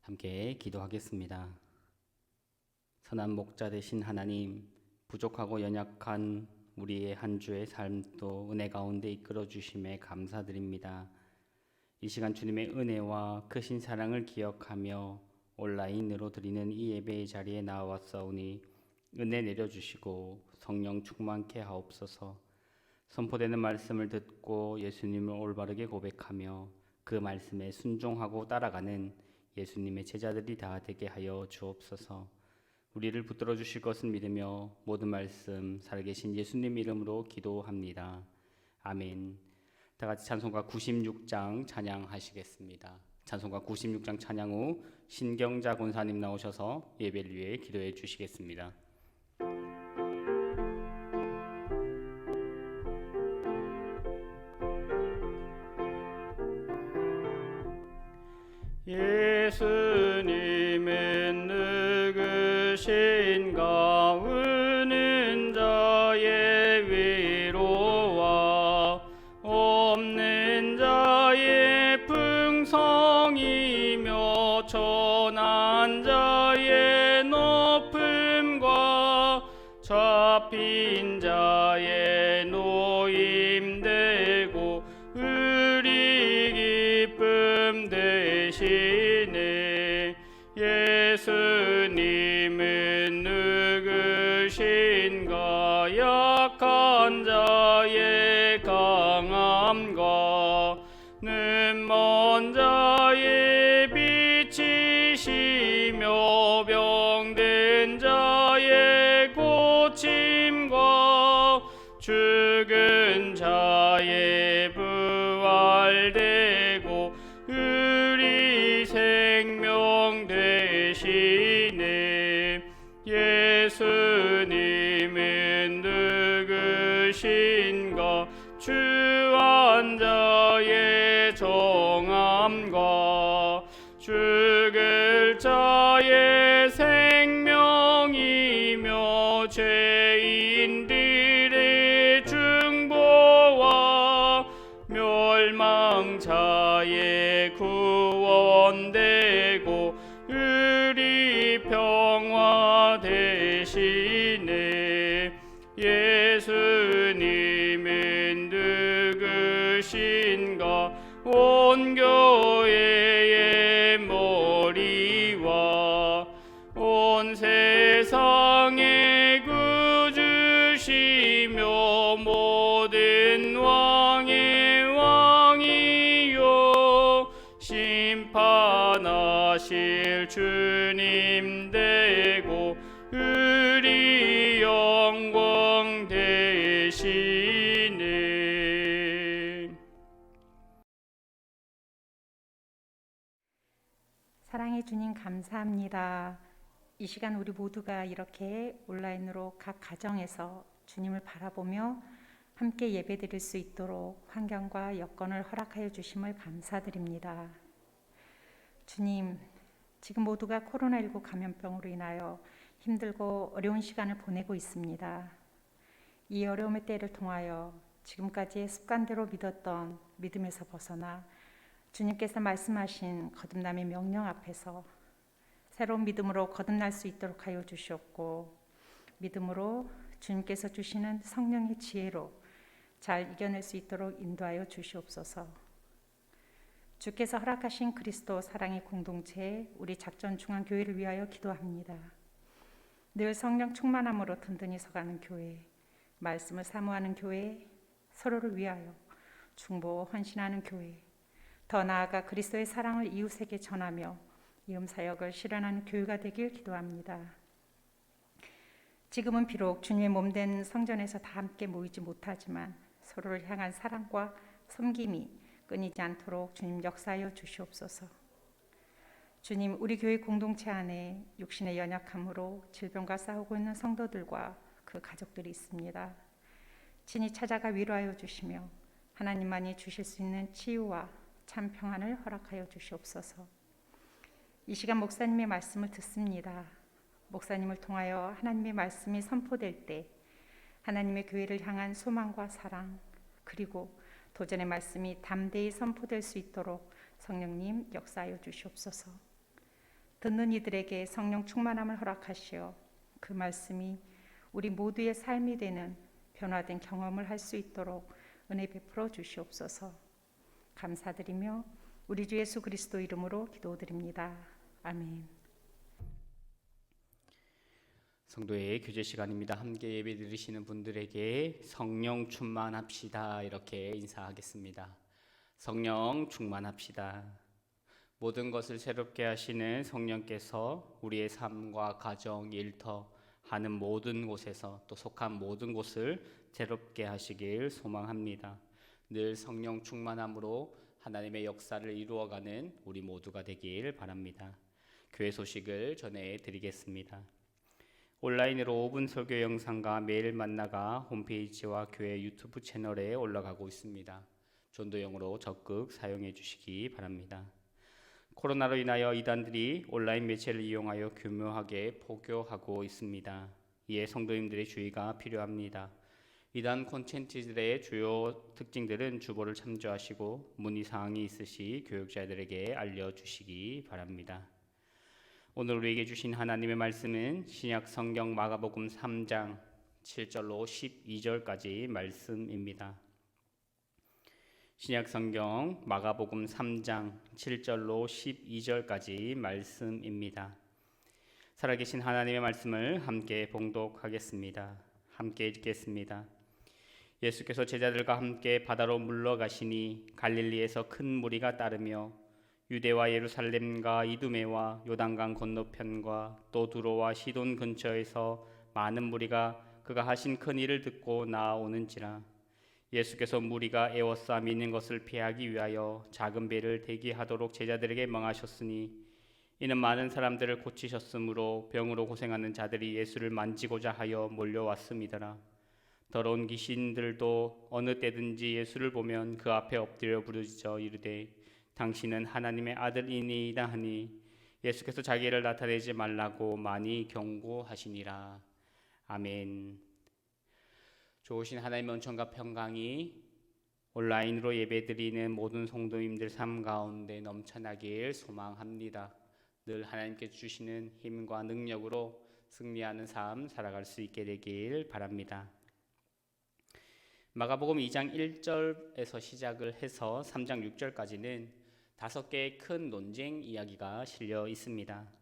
함께 기도하겠습니다. 선한 목자 되신 하나님, 부족하고 연약한 우리의 한 주의 삶도 은혜 가운데 이끌어 주심에 감사드립니다. 이 시간 주님의 은혜와 크신 사랑을 기억하며 온라인으로 드리는 이 예배의 자리에 나왔사오니 은혜 내려주시고 성령 충만케 하옵소서. 선포되는 말씀을 듣고 예수님을 올바르게 고백하며 그 말씀에 순종하고 따라가는 예수님의 제자들이 다 되게 하여 주옵소서. 우리를 붙들어 주실 것을 믿으며 모든 말씀 살아계신 예수님 이름으로 기도합니다. 아멘. 다 같이 찬송가 96장 찬양하시겠습니다. 찬송가 96장 찬양 후 신경자 권사님 나오셔서 예배를 위해 기도해 주시겠습니다. 예수님은 누구신가? 우는 자의 위로와 없는 자의 풍성이며 천한 자의 높음과 잡힌 자의 노임되고 우리 기쁨 되시네. 예수님은 누구신가? 약한 자의 강함과 눈먼 자의 빛이시며 병든 자의 고침과 죽은 자의 부활되고 우리 생명 되시네. 예수님은 누구신가? 주한 자의 정함과 죽을 자의 생명이며 죄인들의 중보와 멸망자의 구원되고 우리 평화 되시네. 예수님은 누구신가? 온 교회의 머리와 온 세상의 구주시며 모든 왕의 왕이요 심판하실 주님 되고 우리 영광 되시네. 사랑해 주님 감사합니다. 이 시간 우리 모두가 이렇게 온라인으로 각 가정에서 주님을 바라보며 함께 예배드릴 수 있도록 환경과 여건을 허락하여 주심을 감사드립니다. 주님, 지금 모두가 코로나19 감염병으로 인하여 힘들고 어려운 시간을 보내고 있습니다. 이 어려움의 때를 통하여 지금까지의 습관대로 믿었던 믿음에서 벗어나 주님께서 말씀하신 거듭남의 명령 앞에서 새로운 믿음으로 거듭날 수 있도록 하여 주시옵고, 믿음으로 주님께서 주시는 성령의 지혜로 잘 이겨낼 수 있도록 인도하여 주시옵소서. 주께서 허락하신 그리스도 사랑의 공동체 우리 작전중앙교회를 위하여 기도합니다. 늘 성령 충만함으로 든든히 서가는 교회, 말씀을 사모하는 교회, 서로를 위하여 중보 헌신하는 교회, 더 나아가 그리스도의 사랑을 이웃에게 전하며 이음사역을 실현하는 교회가 되길 기도합니다. 지금은 비록 주님의 몸된 성전에서 다 함께 모이지 못하지만 서로를 향한 사랑과 섬김이 끊이지 않도록 주님 역사하여 주시옵소서. 주님, 우리 교회 공동체 안에 육신의 연약함으로 질병과 싸우고 있는 성도들과 그 가족들이 있습니다. 친히 찾아가 위로하여 주시며 하나님만이 주실 수 있는 치유와 참 평안을 허락하여 주시옵소서. 이 시간 목사님의 말씀을 듣습니다. 목사님을 통하여 하나님의 말씀이 선포될 때 하나님의 교회를 향한 소망과 사랑, 그리고 도전의 말씀이 담대히 선포될 수 있도록 성령님 역사하여 주시옵소서. 듣는 이들에게 성령 충만함을 허락하시어 그 말씀이 우리 모두의 삶이 되는 변화된 경험을 할 수 있도록 은혜 베풀어 주시옵소서. 감사드리며 우리 주 예수 그리스도 이름으로 기도드립니다. 아멘. 성도의 교제 시간입니다. 함께 예배 드리시는 분들에게 성령 충만합시다 이렇게 인사하겠습니다. 성령 충만합시다. 모든 것을 새롭게 하시는 성령께서 우리의 삶과 가정, 일터 하는 모든 곳에서 또 속한 모든 곳을 새롭게 하시길 소망합니다. 늘 성령 충만함으로 하나님의 역사를 이루어가는 우리 모두가 되길 바랍니다. 교회 소식을 전해드리겠습니다. 온라인으로 5분 설교 영상과 매일 만나가 홈페이지와 교회 유튜브 채널에 올라가고 있습니다. 전도용으로 적극 사용해 주시기 바랍니다. 코로나로 인하여 이단들이 온라인 매체를 이용하여 교묘하게 포교하고 있습니다. 이에 성도님들의 주의가 필요합니다. 이단 콘텐츠들의 주요 특징들은 주보를 참조하시고 문의사항이 있으시 교육자들에게 알려주시기 바랍니다. 오늘 우리에게 주신 하나님의 말씀은 신약 성경 마가복음 3장 7절로 12절까지 말씀입니다. 신약 성경 마가복음 3장 7절로 12절까지 말씀입니다. 살아계신 하나님의 말씀을 함께 봉독하겠습니다. 함께 읽겠습니다. 예수께서 제자들과 함께 바다로 물러가시니 갈릴리에서 큰 무리가 따르며 유대와 예루살렘과 이두메와 요단강 건너편과 또 두로와 시돈 근처에서 많은 무리가 그가 하신 큰 일을 듣고 나아오는지라. 예수께서 무리가 에워싸 미는 것을 피하기 위하여 작은 배를 대기하도록 제자들에게 명하셨으니 이는 많은 사람들을 고치셨으므로 병으로 고생하는 자들이 예수를 만지고자 하여 몰려왔음이더라. 더러운 귀신들도 어느 때든지 예수를 보면 그 앞에 엎드려 부르짖어 이르되 당신은 하나님의 아들이니이다 하니 예수께서 자기를 나타내지 말라고 많이 경고하시니라. 아멘. 좋으신 하나님의 은총과 평강이 온라인으로 예배드리는 모든 성도님들 삶 가운데 넘쳐나길 소망합니다. 늘 하나님께 주시는 힘과 능력으로 승리하는 삶 살아갈 수 있게 되길 바랍니다. 마가복음 2장 1절에서 시작을 해서 3장 6절까지는 5개의 큰 논쟁 이야기가 실려 있습니다.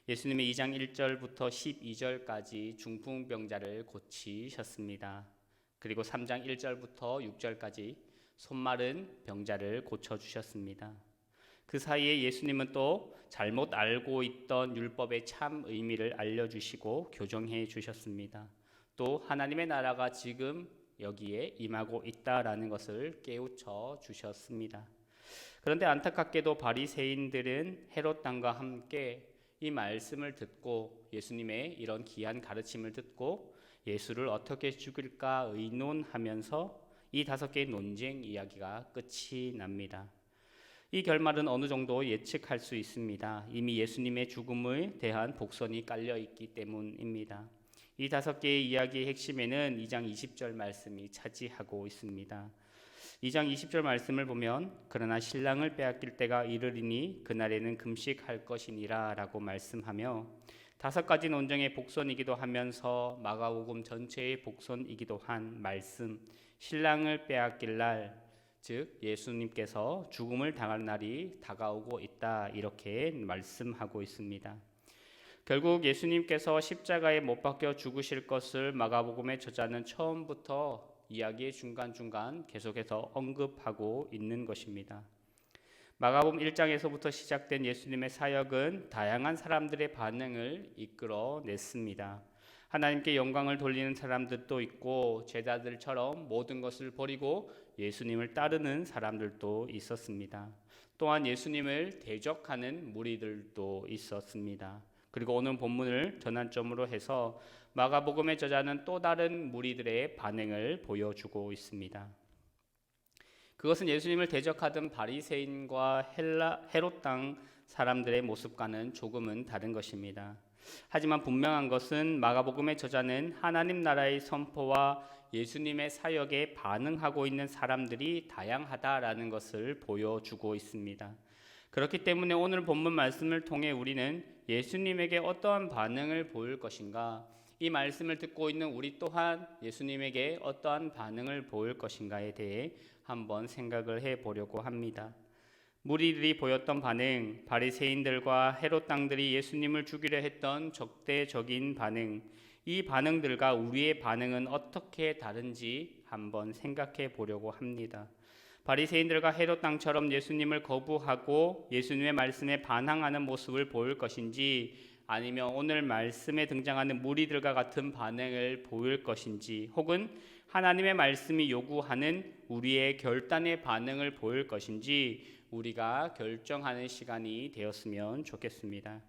예수님이 2장 1절부터 12절까지 중풍병자를 고치셨습니다. 그리고 3장 1절부터 6절까지 손마른 병자를 고쳐주셨습니다. 그 사이에 예수님은 또 잘못 알고 있던 율법의 참 의미를 알려주시고 교정해 주셨습니다. 또 하나님의 나라가 지금 여기에 임하고 있다라는 것을 깨우쳐 주셨습니다. 그런데 안타깝게도 바리새인들은 헤롯 왕과 함께 이 말씀을 듣고 예수님의 이런 귀한 가르침을 듣고 예수를 어떻게 죽일까 의논하면서 이 5개의 논쟁 이야기가 끝이 납니다. 이 결말은 어느 정도 예측할 수 있습니다. 이미 예수님의 죽음에 대한 복선이 깔려 있기 때문입니다. 이 5개의 이야기의 핵심에는 2장 20절 말씀이 차지하고 있습니다. 2장 20절 말씀을 보면 그러나 신랑을 빼앗길 때가 이르리니 그날에는 금식할 것이니라 라고 말씀하며 5가지 논쟁의 복선이기도 하면서 마가복음 전체의 복선이기도 한 말씀, 신랑을 빼앗길 날, 즉 예수님께서 죽음을 당할 날이 다가오고 있다 이렇게 말씀하고 있습니다. 결국 예수님께서 십자가에 못 박혀 죽으실 것을 마가복음의 저자는 처음부터 이야기의 중간중간 계속해서 언급하고 있는 것입니다. 마가복음 1장에서부터 시작된 예수님의 사역은 다양한 사람들의 반응을 이끌어냈습니다. 하나님께 영광을 돌리는 사람들도 있고 제자들처럼 모든 것을 버리고 예수님을 따르는 사람들도 있었습니다. 또한 예수님을 대적하는 무리들도 있었습니다. 그리고 오늘 본문을 전환점으로 해서 마가복음의 저자는 또 다른 무리들의 반응을 보여주고 있습니다. 그것은 예수님을 대적하던 바리새인과 헤롯 땅 사람들의 모습과는 조금은 다른 것입니다. 하지만 분명한 것은 마가복음의 저자는 하나님 나라의 선포와 예수님의 사역에 반응하고 있는 사람들이 다양하다라는 것을 보여주고 있습니다. 그렇기 때문에 오늘 본문 말씀을 통해 우리는 예수님에게 어떠한 반응을 보일 것인가, 이 말씀을 듣고 있는 우리 또한 예수님에게 어떠한 반응을 보일 것인가에 대해 한번 생각을 해보려고 합니다. 무리들이 보였던 반응, 바리새인들과 헤롯 당들이 예수님을 죽이려 했던 적대적인 반응, 이 반응들과 우리의 반응은 어떻게 다른지 한번 생각해 보려고 합니다. 바리새인들과 헤롯 당처럼 예수님을 거부하고 예수님의 말씀에 반항하는 모습을 보일 것인지, 아니면 오늘 말씀에 등장하는 무리들과 같은 반응을 보일 것인지, 혹은 하나님의 말씀이 요구하는 우리의 결단의 반응을 보일 것인지 우리가 결정하는 시간이 되었으면 좋겠습니다.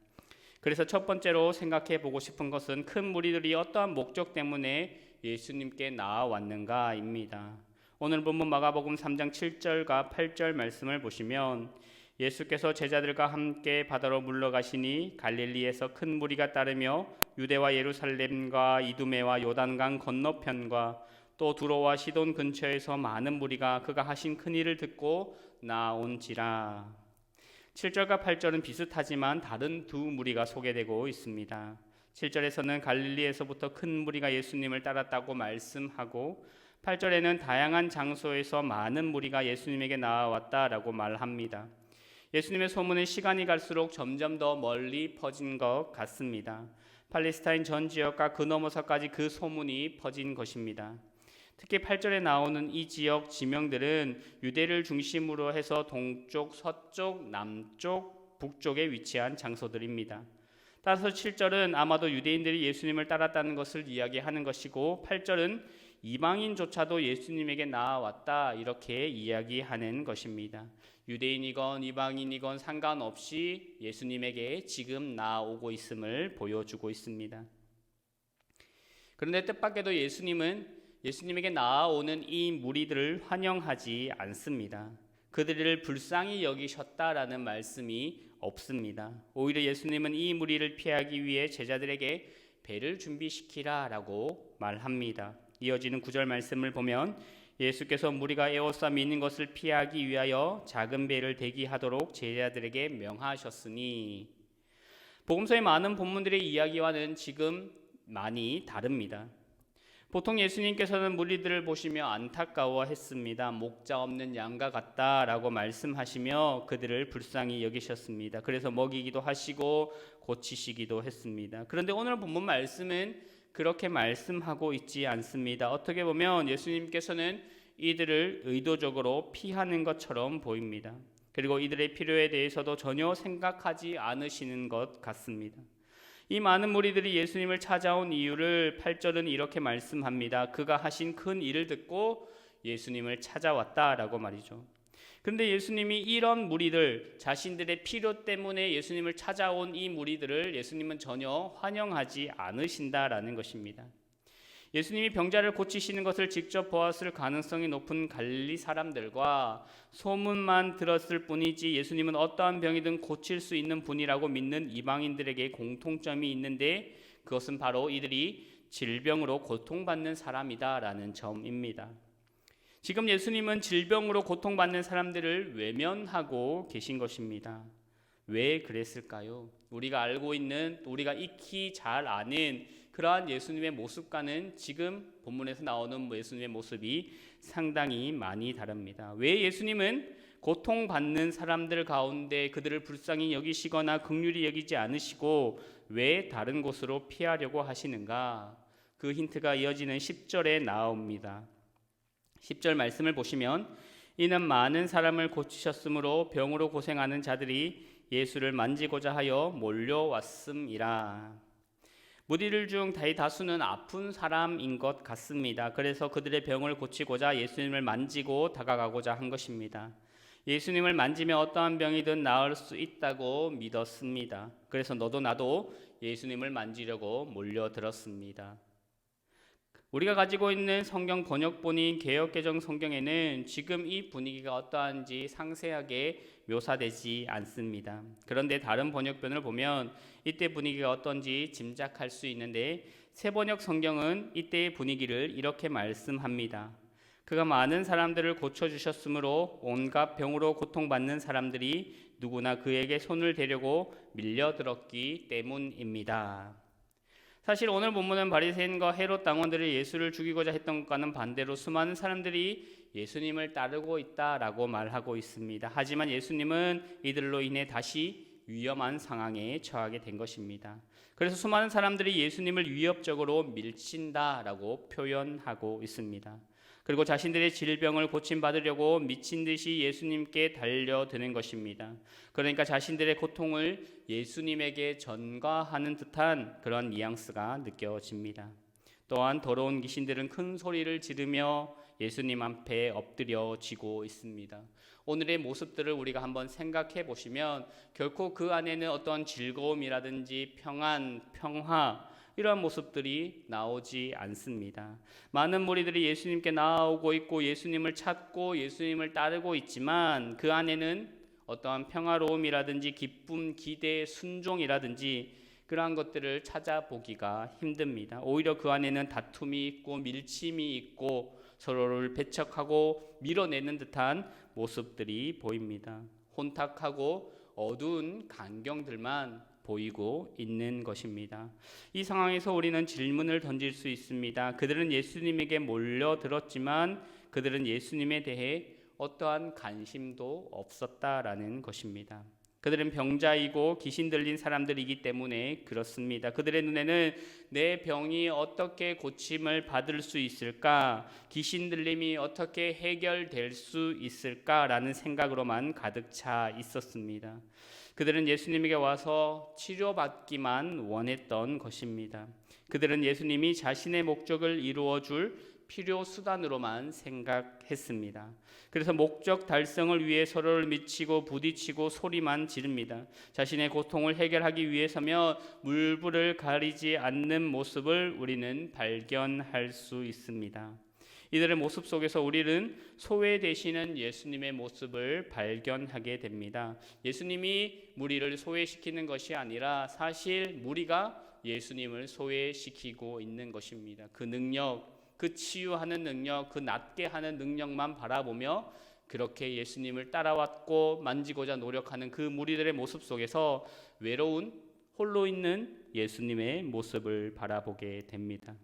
그래서 첫 번째로 생각해 보고 싶은 것은 큰 무리들이 어떠한 목적 때문에 예수님께 나아왔는가입니다. 오늘 본문 마가복음 3장 7절과 8절 말씀을 보시면 예수께서 제자들과 함께 바다로 물러가시니 갈릴리에서 큰 무리가 따르며 유대와 예루살렘과 이두메와 요단강 건너편과 또 두로와 시돈 근처에서 많은 무리가 그가 하신 큰 일을 듣고 나온지라. 7절과 8절은 비슷하지만 다른 두 무리가 소개되고 있습니다. 7절에서는 갈릴리에서부터 큰 무리가 예수님을 따랐다고 말씀하고 8절에는 다양한 장소에서 많은 무리가 예수님에게 나아왔다라고 말합니다. 예수님의 소문은 시간이 갈수록 점점 더 멀리 퍼진 것 같습니다. 팔레스타인 전 지역과 그 너머서까지 그 소문이 퍼진 것입니다. 특히 8절에 나오는 이 지역 지명들은 유대를 중심으로 해서 동쪽, 서쪽, 남쪽, 북쪽에 위치한 장소들입니다. 따라서 7절은 아마도 유대인들이 예수님을 따랐다는 것을 이야기하는 것이고 8절은 이방인조차도 예수님에게 나아왔다 이렇게 이야기하는 것입니다. 유대인이건 이방인이건 상관없이 예수님에게 지금 나아오고 있음을 보여주고 있습니다. 그런데 뜻밖에도 예수님에게 나아오는 이 무리들을 환영하지 않습니다. 그들을 불쌍히 여기셨다라는 말씀이 없습니다. 오히려 예수님은 이 무리를 피하기 위해 제자들에게 배를 준비시키라라고 말합니다. 이어지는 9절 말씀을 보면 예수께서 무리가 에워싸 있는 것을 피하기 위하여 작은 배를 대기하도록 제자들에게 명하셨으니, 복음서의 많은 본문들의 이야기와는 지금 많이 다릅니다. 보통 예수님께서는 무리들을 보시며 안타까워했습니다. 목자 없는 양과 같다라고 말씀하시며 그들을 불쌍히 여기셨습니다. 그래서 먹이기도 하시고 고치시기도 했습니다. 그런데 오늘 본문 말씀은 그렇게 말씀하고 있지 않습니다. 어떻게 보면 예수님께서는 이들을 의도적으로 피하는 것처럼 보입니다. 그리고 이들의 필요에 대해서도 전혀 생각하지 않으시는 것 같습니다. 이 많은 무리들이 예수님을 찾아온 이유를 8절은 이렇게 말씀합니다. 그가 하신 큰 일을 듣고 예수님을 찾아왔다라고 말이죠. 그런데 예수님이 이런 무리들, 자신들의 필요 때문에 예수님을 찾아온 이 무리들을 예수님은 전혀 환영하지 않으신다라는 것입니다. 예수님이 병자를 고치시는 것을 직접 보았을 가능성이 높은 갈릴리 사람들과 소문만 들었을 뿐이지 예수님은 어떠한 병이든 고칠 수 있는 분이라고 믿는 이방인들에게 공통점이 있는데, 그것은 바로 이들이 질병으로 고통받는 사람이다라는 점입니다. 지금 예수님은 질병으로 고통받는 사람들을 외면하고 계신 것입니다. 왜 그랬을까요? 우리가 알고 있는, 우리가 익히 잘 아는 그러한 예수님의 모습과는 지금 본문에서 나오는 예수님의 모습이 상당히 많이 다릅니다. 왜 예수님은 고통받는 사람들 가운데 그들을 불쌍히 여기시거나 긍휼히 여기지 않으시고 왜 다른 곳으로 피하려고 하시는가? 그 힌트가 이어지는 10절에 나옵니다. 10절 말씀을 보시면 이는 많은 사람을 고치셨으므로 병으로 고생하는 자들이 예수를 만지고자 하여 몰려왔음이라. 무리들 중 대다수는 아픈 사람인 것 같습니다. 그래서 그들의 병을 고치고자 예수님을 만지고 다가가고자 한 것입니다. 예수님을 만지며 어떠한 병이든 나을 수 있다고 믿었습니다. 그래서 너도 나도 예수님을 만지려고 몰려들었습니다. 우리가 가지고 있는 성경 번역본인 개역개정 성경에는 지금 이 분위기가 어떠한지 상세하게 묘사되지 않습니다. 그런데 다른 번역본을 보면 이때 분위기가 어떤지 짐작할 수 있는데, 새번역 성경은 이때의 분위기를 이렇게 말씀합니다. 그가 많은 사람들을 고쳐주셨으므로 온갖 병으로 고통받는 사람들이 누구나 그에게 손을 대려고 밀려들었기 때문입니다. 사실 오늘 본문은 바리새인과 헤롯 당원들이 예수를 죽이고자 했던 것과는 반대로 수많은 사람들이 예수님을 따르고 있다라고 말하고 있습니다. 하지만 예수님은 이들로 인해 다시 위험한 상황에 처하게 된 것입니다. 그래서 수많은 사람들이 예수님을 위협적으로 밀친다라고 표현하고 있습니다. 그리고 자신들의 질병을 고침받으려고 미친 듯이 예수님께 달려드는 것입니다. 그러니까 자신들의 고통을 예수님에게 전가하는 듯한 그런 뉘앙스가 느껴집니다. 또한 더러운 귀신들은 큰 소리를 지르며 예수님 앞에 엎드려지고 있습니다. 오늘의 모습들을 우리가 한번 생각해 보시면 결코 그 안에는 어떤 즐거움이라든지 평안, 평화 이러한 모습들이 나오지 않습니다. 많은 무리들이 예수님께 나아오고 있고 예수님을 찾고 예수님을 따르고 있지만 그 안에는 어떠한 평화로움이라든지 기쁨, 기대, 순종이라든지 그러한 것들을 찾아보기가 힘듭니다. 오히려 그 안에는 다툼이 있고 밀침이 있고 서로를 배척하고 밀어내는 듯한 모습들이 보입니다. 혼탁하고 어두운 광경들만 보이고 있는 것입니다. 이 상황에서 우리는 질문을 던질 수 있습니다. 그들은 예수님에게 몰려들었지만 그들은 예수님에 대해 어떠한 관심도 없었다라는 것입니다. 그들은 병자이고 귀신 들린 사람들이기 때문에 그렇습니다. 그들의 눈에는 내 병이 어떻게 고침을 받을 수 있을까? 귀신 들림이 어떻게 해결될 수 있을까라는 생각으로만 가득 차 있었습니다. 그들은 예수님에게 와서 치료받기만 원했던 것입니다. 그들은 예수님이 자신의 목적을 이루어 줄 필요 수단으로만 생각했습니다. 그래서 목적 달성을 위해 서로를 미치고 부딪히고 소리만 지릅니다. 자신의 고통을 해결하기 위해서며 물불을 가리지 않는 모습을 우리는 발견할 수 있습니다. 이들의 모습 속에서 우리는 소외되시는 예수님의 모습을 발견하게 됩니다. 예수님이 무리를 소외시키는 것이 아니라 사실 무리가 예수님을 소외시키고 있는 것입니다. 그 능력, 그 치유하는 능력, 그 낫게 하는 능력만 바라보며 그렇게 예수님을 따라왔고 만지고자 노력하는 그 무리들의 모습 속에서 외로운 홀로 있는 예수님의 모습을 바라보게 됩니다.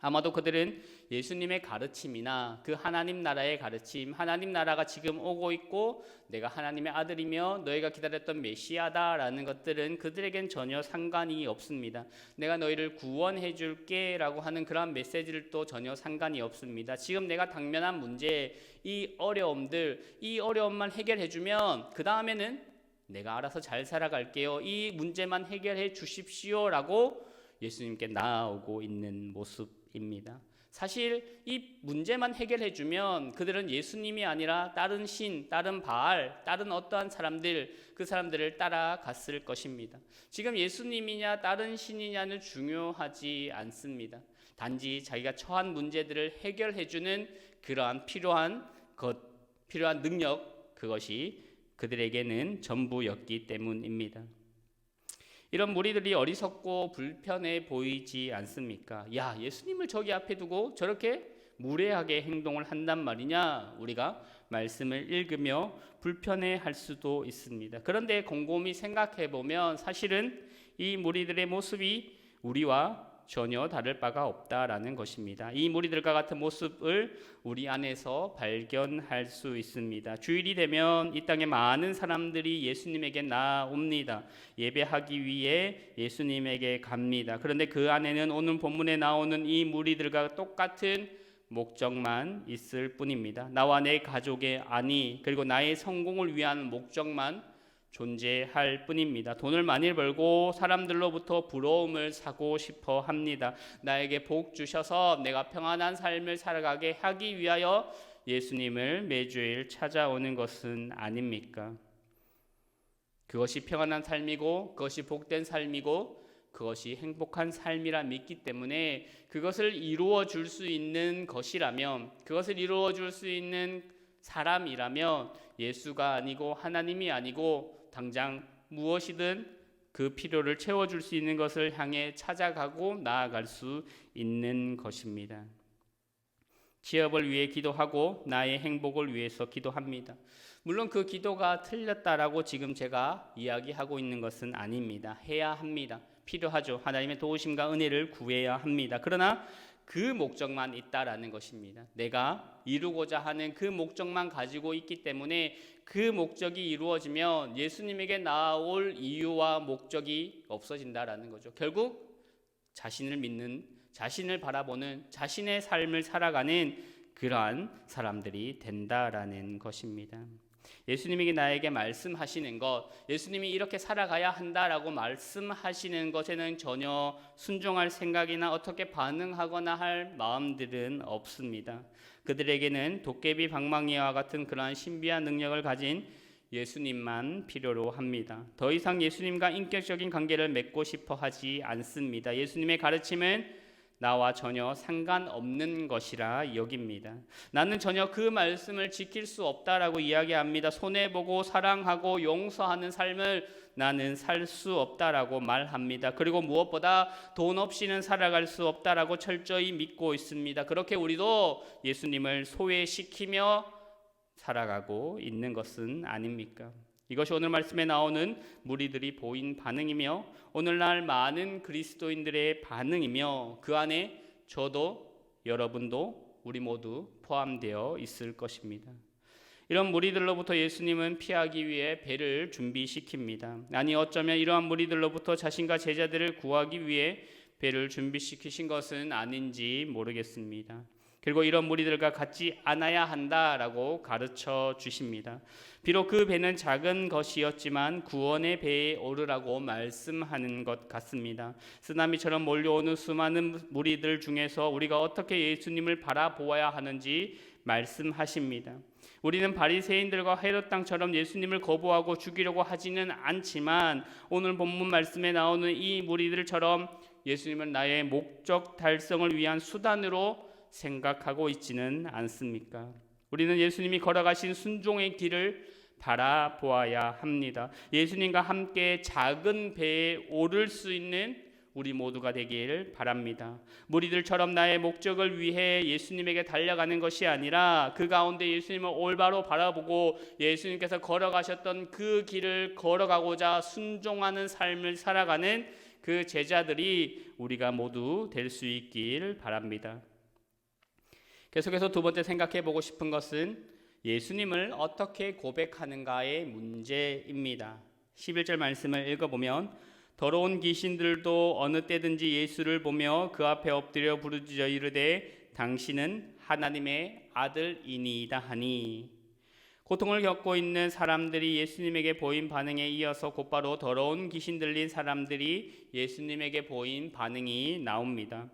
아마도 그들은 예수님의 가르침이나 그 하나님 나라의 가르침, 하나님 나라가 지금 오고 있고 내가 하나님의 아들이며 너희가 기다렸던 메시아다라는 것들은 그들에겐 전혀 상관이 없습니다. 내가 너희를 구원해 줄게 라고 하는 그러한 메시지들도 전혀 상관이 없습니다. 지금 내가 당면한 문제, 이 어려움들, 이 어려움만 해결해 주면 그 다음에는 내가 알아서 잘 살아갈게요. 이 문제만 해결해 주십시오 라고 예수님께 나아오고 있는 모습입니다. 사실 이 문제만 해결해 주면 그들은 예수님이 아니라 다른 신, 다른 바알, 다른 어떠한 사람들, 그 사람들을 따라갔을 것입니다. 지금 예수님이냐 다른 신이냐는 중요하지 않습니다. 단지 자기가 처한 문제들을 해결해 주는 그러한 필요한 능력, 그것이 그들에게는 전부였기 때문입니다. 이런 무리들이 어리석고 불편해 보이지 않습니까? 야, 예수님을 저기 앞에 두고 저렇게 무례하게 행동을 한단 말이냐? 우리가 말씀을 읽으며 불편해할 수도 있습니다. 그런데 곰곰이 생각해 보면 사실은 이 무리들의 모습이 우리와 전혀 다를 바가 없다라는 것입니다. 이 무리들과 같은 모습을 우리 안에서 발견할 수 있습니다. 주일이 되면 이 땅에 많은 사람들이 예수님에게 나옵니다. 예배하기 위해 예수님에게 갑니다. 그런데 그 안에는 오늘 본문에 나오는 이 무리들과 똑같은 목적만 있을 뿐입니다. 나와 내 가족의 안위 그리고 나의 성공을 위한 목적만 존재할 뿐입니다. 돈을 많이 벌고 사람들로부터 부러움을 사고 싶어 합니다. 나에게 복 주셔서 내가 평안한 삶을 살아가게 하기 위하여 예수님을 매주일 찾아오는 것은 아닙니까? 그것이 평안한 삶이고 그것이 복된 삶이고 그것이 행복한 삶이라 믿기 때문에 그것을 이루어 줄 수 있는 것이라면 그것을 이루어 줄 수 있는 사람이라면 예수가 아니고 하나님이 아니고 당장 무엇이든 그 필요를 채워줄 수 있는 것을 향해 찾아가고 나아갈 수 있는 것입니다. 취업을 위해 기도하고 나의 행복을 위해서 기도합니다. 물론 그 기도가 틀렸다라고 지금 제가 이야기하고 있는 것은 아닙니다. 해야 합니다. 필요하죠. 하나님의 도우심과 은혜를 구해야 합니다. 그러나 그 목적만 있다라는 것입니다. 내가 이루고자 하는 그 목적만 가지고 있기 때문에 그 목적이 이루어지면 예수님에게 나아올 이유와 목적이 없어진다라는 거죠. 결국 자신을 믿는, 자신을 바라보는, 자신의 삶을 살아가는 그러한 사람들이 된다라는 것입니다. 예수님이 나에게 말씀하시는 것, 예수님이 이렇게 살아가야 한다라고 말씀하시는 것에는 전혀 순종할 생각이나 어떻게 반응하거나 할 마음들은 없습니다. 그들에게는 도깨비 방망이와 같은 그러한 신비한 능력을 가진 예수님만 필요로 합니다. 더 이상 예수님과 인격적인 관계를 맺고 싶어 하지 않습니다. 예수님의 가르침은 나와 전혀 상관없는 것이라 여깁니다. 나는 전혀 그 말씀을 지킬 수 없다라고 이야기합니다. 손해보고 사랑하고 용서하는 삶을 나는 살 수 없다라고 말합니다. 그리고 무엇보다 돈 없이는 살아갈 수 없다라고 철저히 믿고 있습니다. 그렇게 우리도 예수님을 소외시키며 살아가고 있는 것은 아닙니까? 이것이 오늘 말씀에 나오는 무리들이 보인 반응이며 오늘날 많은 그리스도인들의 반응이며 그 안에 저도 여러분도 우리 모두 포함되어 있을 것입니다. 이런 무리들로부터 예수님은 피하기 위해 배를 준비시킵니다. 아니 어쩌면 이러한 무리들로부터 자신과 제자들을 구하기 위해 배를 준비시키신 것은 아닌지 모르겠습니다. 그리고 이런 무리들과 같지 않아야 한다라고 가르쳐 주십니다. 비록 그 배는 작은 것이었지만 구원의 배에 오르라고 말씀하는 것 같습니다. 쓰나미처럼 몰려오는 수많은 무리들 중에서 우리가 어떻게 예수님을 바라보아야 하는지 말씀하십니다. 우리는 바리새인들과 헤롯 당처럼 예수님을 거부하고 죽이려고 하지는 않지만 오늘 본문 말씀에 나오는 이 무리들처럼 예수님은 나의 목적 달성을 위한 수단으로 생각하고 있지는 않습니까? 우리는 예수님이 걸어가신 순종의 길을 바라보아야 합니다. 예수님과 함께 작은 배에 오를 수 있는 우리 모두가 되길 바랍니다. 무리들처럼 나의 목적을 위해 예수님에게 달려가는 것이 아니라 그 가운데 예수님을 올바로 바라보고 예수님께서 걸어가셨던 그 길을 걸어가고자 순종하는 삶을 살아가는 그 제자들이 우리가 모두 될 수 있길 바랍니다. 계속해서 두 번째 생각해 보고 싶은 것은 예수님을 어떻게 고백하는가의 문제입니다. 11절 말씀을 읽어보면 더러운 귀신들도 어느 때든지 예수를 보며 그 앞에 엎드려 부르짖어 이르되 당신은 하나님의 아들이니이다 하니, 고통을 겪고 있는 사람들이 예수님에게 보인 반응에 이어서 곧바로 더러운 귀신 들린 사람들이 예수님에게 보인 반응이 나옵니다.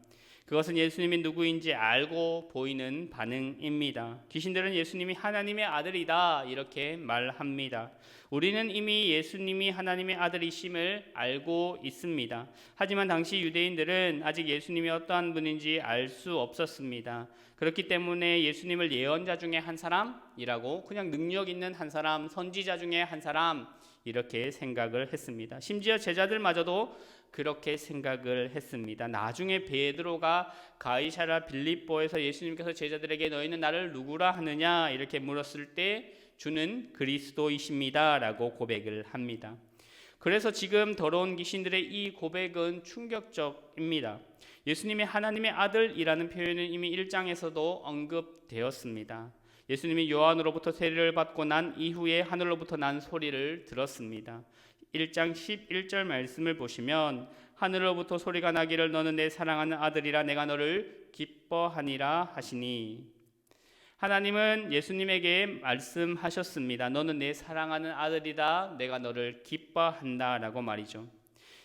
그것은 예수님이 누구인지 알고 보이는 반응입니다. 귀신들은 예수님이 하나님의 아들이다 이렇게 말합니다. 우리는 이미 예수님이 하나님의 아들이심을 알고 있습니다. 하지만 당시 유대인들은 아직 예수님이 어떠한 분인지 알 수 없었습니다. 그렇기 때문에 예수님을 예언자 중에 한 사람이라고, 그냥 능력 있는 한 사람, 선지자 중에 한 사람 이렇게 생각을 했습니다. 심지어 제자들마저도 그렇게 생각을 했습니다. 나중에 베드로가 가이사랴 빌립보에서 예수님께서 제자들에게 너희는 나를 누구라 하느냐 이렇게 물었을 때 주는 그리스도이십니다 라고 고백을 합니다. 그래서 지금 더러운 귀신들의 이 고백은 충격적입니다. 예수님이 하나님의 아들이라는 표현은 이미 1장에서도 언급되었습니다. 예수님이 요한으로부터 세례를 받고 난 이후에 하늘로부터 난 소리를 들었습니다. 1장 11절 말씀을 보시면 하늘로부터 소리가 나기를 너는 내 사랑하는 아들이라 내가 너를 기뻐하니라 하시니, 하나님은 예수님에게 말씀하셨습니다. 너는 내 사랑하는 아들이다, 내가 너를 기뻐한다 라고 말이죠.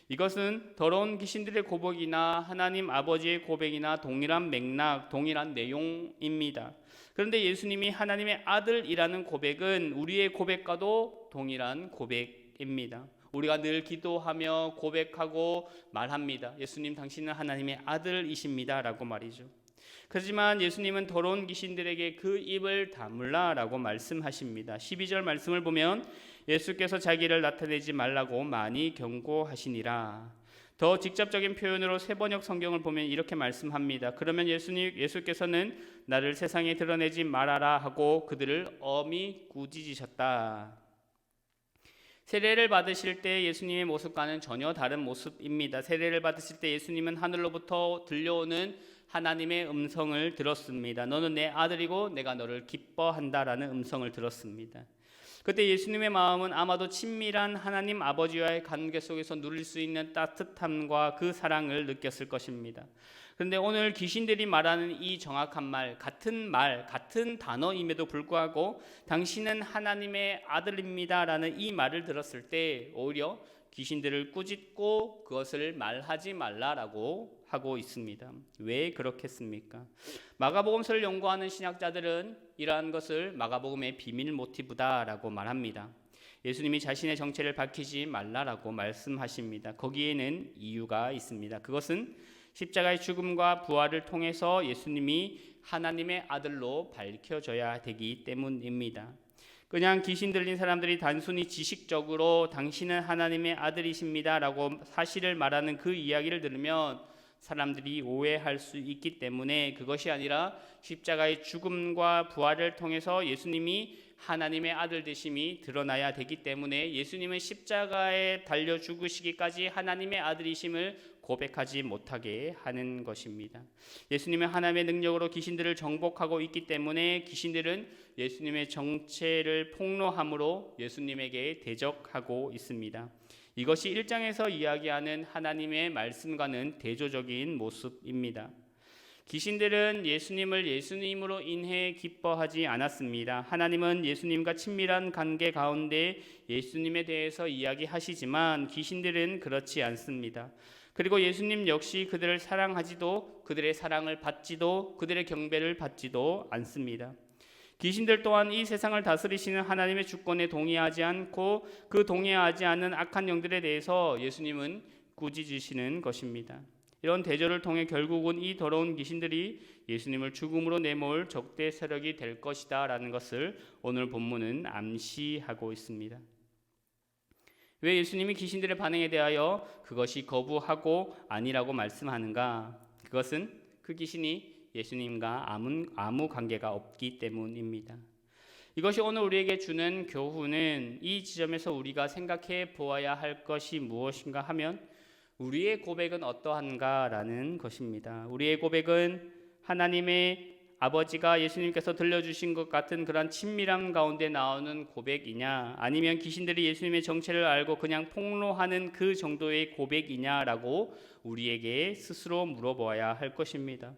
이것은 더러운 귀신들의 고백이나 하나님 아버지의 고백이나 동일한 맥락, 동일한 내용입니다. 그런데 예수님이 하나님의 아들이라는 고백은 우리의 고백과도 동일한 고백입니다. 우리가 늘 기도하며 고백하고 말합니다. 예수님 당신은 하나님의 아들이십니다 라고 말이죠. 그렇지만 예수님은 더러운 귀신들에게 그 입을 다물라 라고 말씀하십니다. 12절 말씀을 보면 예수께서 자기를 나타내지 말라고 많이 경고하시니라. 더 직접적인 표현으로 세번역 성경을 보면 이렇게 말씀합니다. 그러면 예수께서는 나를 세상에 드러내지 말아라 하고 그들을 엄히 꾸짖으셨다. 세례를 받으실 때 예수님의 모습과는 전혀 다른 모습입니다. 세례를 받으실 때 예수님은 하늘로부터 들려오는 하나님의 음성을 들었습니다. 너는 내 아들이고 내가 너를 기뻐한다라는 음성을 들었습니다. 그때 예수님의 마음은 아마도 친밀한 하나님 아버지와의 관계 속에서 누릴 수 있는 따뜻함과 그 사랑을 느꼈을 것입니다. 그런데 오늘 귀신들이 말하는 이 정확한 말, 같은 단어임에도 불구하고 당신은 하나님의 아들입니다라는 이 말을 들었을 때 오히려 귀신들을 꾸짖고 그것을 말하지 말라라고 하고 있습니다. 왜 그렇겠습니까? 마가복음서를 연구하는 신학자들은 이러한 것을 마가복음의 비밀 모티브다라고 말합니다. 예수님이 자신의 정체를 밝히지 말라라고 말씀하십니다. 거기에는 이유가 있습니다. 그것은 십자가의 죽음과 부활을 통해서 예수님이 하나님의 아들로 밝혀져야 되기 때문입니다. 그냥 귀신 들린 사람들이 단순히 지식적으로 당신은 하나님의 아들이십니다라고 사실을 말하는 그 이야기를 들으면 사람들이 오해할 수 있기 때문에 그것이 아니라 십자가의 죽음과 부활을 통해서 예수님이 하나님의 아들 되심이 드러나야 되기 때문에 예수님은 십자가에 달려 죽으시기까지 하나님의 아들이심을 고백하지 못하게 하는 것입니다. 예수님은 하나님의 능력으로 귀신들을 정복하고 있기 때문에 귀신들은 예수님의 정체를 폭로함으로 예수님에게 대적하고 있습니다. 이것이 1장에서 이야기하는 하나님의 말씀과는 대조적인 모습입니다. 귀신들은 예수님을 예수님으로 인해 기뻐하지 않았습니다. 하나님은 예수님과 친밀한 관계 가운데 예수님에 대해서 이야기하시지만 귀신들은 그렇지 않습니다. 그리고 예수님 역시 그들을 사랑하지도 그들의 사랑을 받지도 그들의 경배를 받지도 않습니다. 귀신들 또한 이 세상을 다스리시는 하나님의 주권에 동의하지 않고 그 동의하지 않는 악한 영들에 대해서 예수님은 꾸짖으시는 것입니다. 이런 대조를 통해 결국은 이 더러운 귀신들이 예수님을 죽음으로 내몰 적대 세력이 될 것이다 라는 것을 오늘 본문은 암시하고 있습니다. 왜 예수님이 귀신들의 반응에 대하여 그것이 거부하고 아니라고 말씀하는가? 그것은 그 귀신이 예수님과 아무 관계가 없기 때문입니다. 이것이 오늘 우리에게 주는 교훈은 이 지점에서 우리가 생각해 보아야 할 것이 무엇인가 하면 우리의 고백은 어떠한가라는 것입니다. 우리의 고백은 하나님의 아버지가 예수님께서 들려주신 것 같은 그런 친밀함 가운데 나오는 고백이냐, 아니면 귀신들이 예수님의 정체를 알고 그냥 폭로하는 그 정도의 고백이냐라고 우리에게 스스로 물어보아야 할 것입니다.